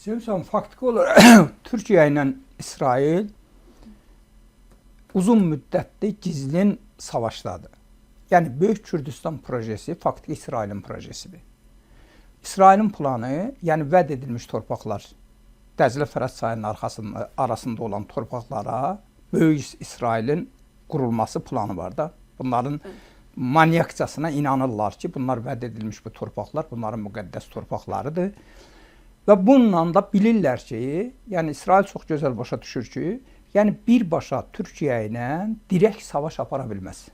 Sevsan, faktiki olaraq Türkiyə ilə İsrail uzun müddətli gizlin savaşdadır. Yəni, Böyük Kürdistan projesi faktiki İsrailin projesidir. İsrailin planı, yəni vəd edilmiş torpaqlar, Dəzlə Fərat çayının arasında olan torpaqlara Böyük İsrailin qurulması planı var da. Bunların manyakçasına inanırlar ki, bunlar vəd edilmiş bu torpaqlar, bunların müqəddəs torpaqlarıdır. Və bununla da bilirlər ki, yəni İsrail çox gözəl başa düşür ki, yəni birbaşa Türkiyə ilə direkt savaş apara bilməz.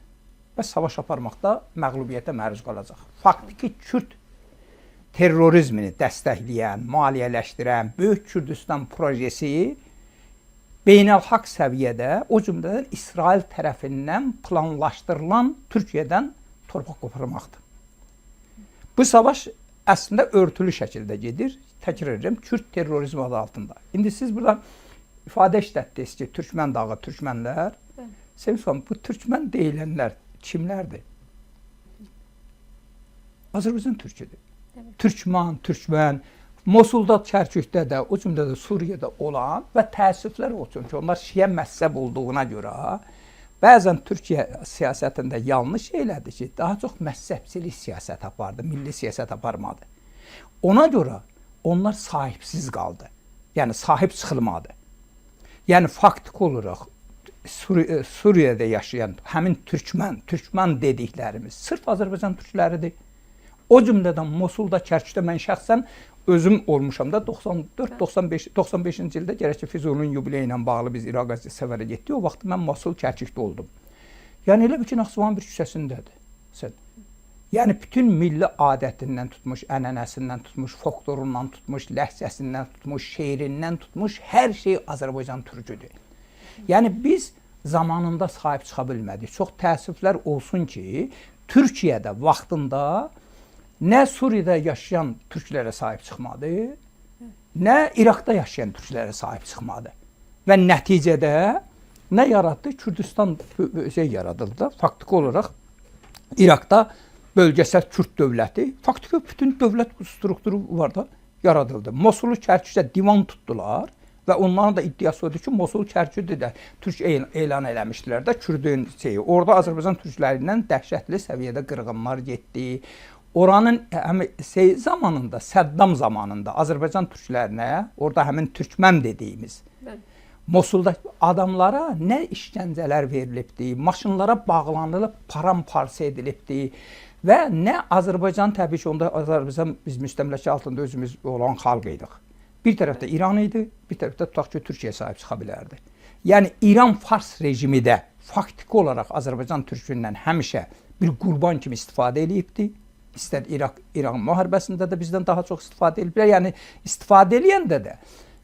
Və savaş aparmaqda məğlubiyyətə məruz qalacaq. Faktiki Kürd terrorizmini dəstəkləyən, maliyyələşdirən Böyük Kürdistan projesi beynəlxalq səviyyədə, o cümlədən İsrail tərəfindən planlaşdırılan Türkiyədən torpaq qoparmaqdır. Bu savaş əslində örtülü şəkildə gedir. Təkrar edirəm, Kürd terrorizmi adı altında. İndi siz burada ifadə işlətdiniz ki, Türkmən dağı, Türkmənlər. Sevsan, bu Türkmən deyilənlər kimlərdir? Azərbaycan türküdür. Türkmən, Mosulda, Kərkükdə də, o cümlədə Suriyada olan və təəssüflər olsun ki, onlar şiə məzhəb olduğuna görə bəzən Türkiyə siyasətində yanlış elədi ki, daha çox məzhəbçilik siyasət apardı, milli siyasət aparmadı. Ona görə onlar sahibsiz qaldı. Yəni, sahib çıxılmadı. Yəni, faktiki olaraq Suriyada yaşayan həmin Türkmən dediklərimiz sırf Azərbaycan türkləridir. O cümlədən Mosulda, Kərkükdə mən şəxsən özüm olmuşam da 95-ci ildə gərək ki, Füzulun yubileyi ilə bağlı biz İraqa səfərə getdik. O vaxt mən Mosul, Kərkükdə oldum. Yəni, elə bir ki, Naxçıvanın bir küçəsindədir. Yəni, bütün milli adətindən tutmuş, ənənəsindən tutmuş, folklorundan tutmuş, ləhcəsindən tutmuş, şeirindən tutmuş, hər şey Azərbaycan türküdür. Yəni, biz zamanında sahib çıxa bilmədik. Çox təəssüflər olsun ki, Türkiyədə vaxtında nə Suriyada yaşayan türklərə sahib çıxmadı, nə İraqda yaşayan türklərə sahib çıxmadı. Və nəticədə nə yaratdı? Kürdistan yaradıldı da, faktiki olaraq İraqda bölgəsel Kürd dövləti, faktiki bütün dövlət strukturu var da, yaradıldı. Mosulu, Kərkükdə divan tutdular və onların da iddiası odur ki, Mosul, Kərkükdə də türk elan eləmişdilər də, Kürdün şeyi. Orada Azərbaycan türklərindən dəhşətli səviyyədə qırğınlar getdi. Oranın zamanında, Səddam zamanında Azərbaycan türklərinə, orada həmin Türkmən dediyimiz, Mosulda adamlara nə işgəncələr verilibdi, maşınlara bağlanılıb, paramparça edilibdi və nə Azərbaycan, təbii ki, onda Azərbaycan biz müstəmləkə altında özümüz olan xalq idik. Bir tərəfdə İran idi, bir tərəfdə tutaq ki, Türkiyə sahib çıxa bilərdi. Yəni, İran-Fars rejimi də faktiki olaraq Azərbaycan türkündən həmişə bir qurban kimi istifadə edibdi. İstər İran müharibəsində də bizdən daha çox istifadə ediblər. Yəni, istifadə eləyəndə də,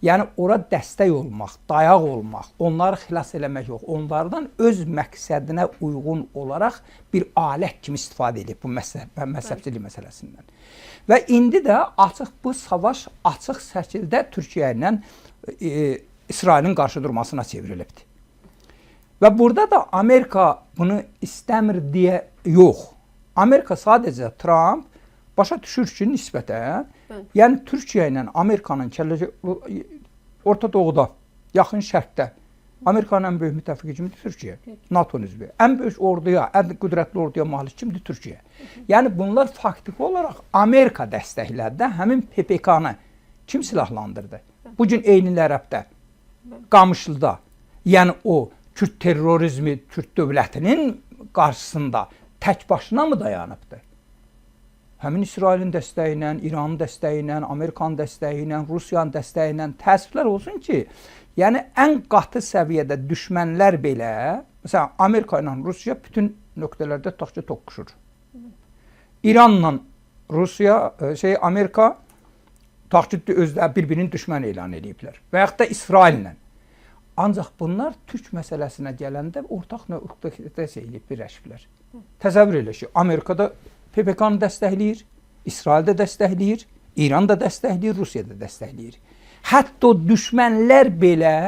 yəni ora dəstək olmaq, dayaq olmaq, onları xilas eləmək yox, onlardan öz məqsədinə uyğun olaraq bir alət kimi istifadə edib bu məzhəbçilik məsələsindən. Və indi də açıq bu savaş açıq şəkildə Türkiyə ilə İsrailin qarşı durmasına çevrilibdir. Və burada da Amerika bunu istəmir deyə yox. Amerika sadəcə Trump başa düşür ki, nisbətən, yəni Türkiyə ilə Amerikanın Orta Doğuda, Yaxın Şərqdə Amerikanın ən böyük müttəfiqi kimdir? Türkiyə, NATO üzvü. Ən böyük orduya, ən qüdrətli orduya malik kimdir? Türkiyə. Yəni bunlar faktiki olaraq Amerika dəstəklədi də həmin PPK-nı kim silahlandırdı? Bugün Eynil Ərəbdə, Qamışlıda, yəni o Kürd terrorizmi, Kürd dövlətinin qarşısında tək başına mı dayanıbdır? Həmin İsrailin dəstəyi ilə, İranın dəstəyi ilə, Amerikanın dəstəyi ilə, Rusiyanın dəstəyi ilə təəssüflər olsun ki, yəni ən qatı səviyyədə düşmənlər belə, məsələn, Amerika ilə Rusiya bütün nöqtələrdə tutaq ki, toqquşur. İranla Rusiya, Amerika tutaq ki, özləri bir-birinin düşmən elan ediblər və yaxud da İsraillə. Ancaq bunlar Türk məsələsinə gələndə ortaq nöqtədə birləşiblər. Təsəvvür elə ki, Amerikada PPK-nı dəstəkləyir, İsrail də dəstəkləyir, İran da dəstəkləyir, Rusiya da dəstəkləyir. Hətta düşmənlər belə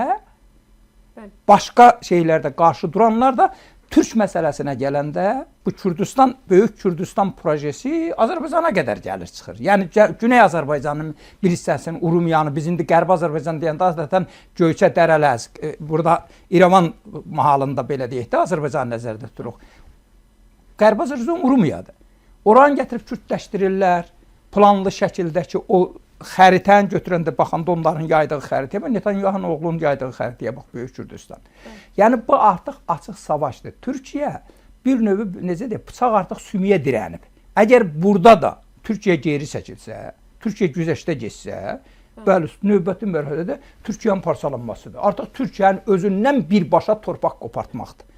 başqa şeylərdə qarşı duranlar da Türk məsələsinə gələndə bu Kürdistan, Böyük Kürdistan projesi Azərbaycana qədər gəlir çıxır. Yəni Güney Azərbaycanın bir hissəsinin Urumiyanı, biz indi Qərbi Azərbaycan deyəndə adətən Göyçə, Dərələz, burada İrəvan mahalında belə deyək də Azərbaycan nəzərdə tuturuq. Qərbi Azərbaycan Urumiyadır. Oranı gətirib kürdləşdirirlər. Planlı şəkildəki o xəritəni götürəndə baxanda onların yaydığı xəritəyə, Netanyahunun oğlunun yaydığı xəritəyə bax, Böyük Kürdistan. Yəni bu artıq açıq savaşdır. Türkiyə bir növ necə deyək, bıçaq artıq sümüyə dirənib. Əgər burada da Türkiyə geri çəkilsə, Türkiyə güzəştə getsə, bəli, növbəti mərhələdə Türkiyənin parçalanmasıdır. Artıq Türkiyənin özündən birbaşa torpaq qopartmaqdır.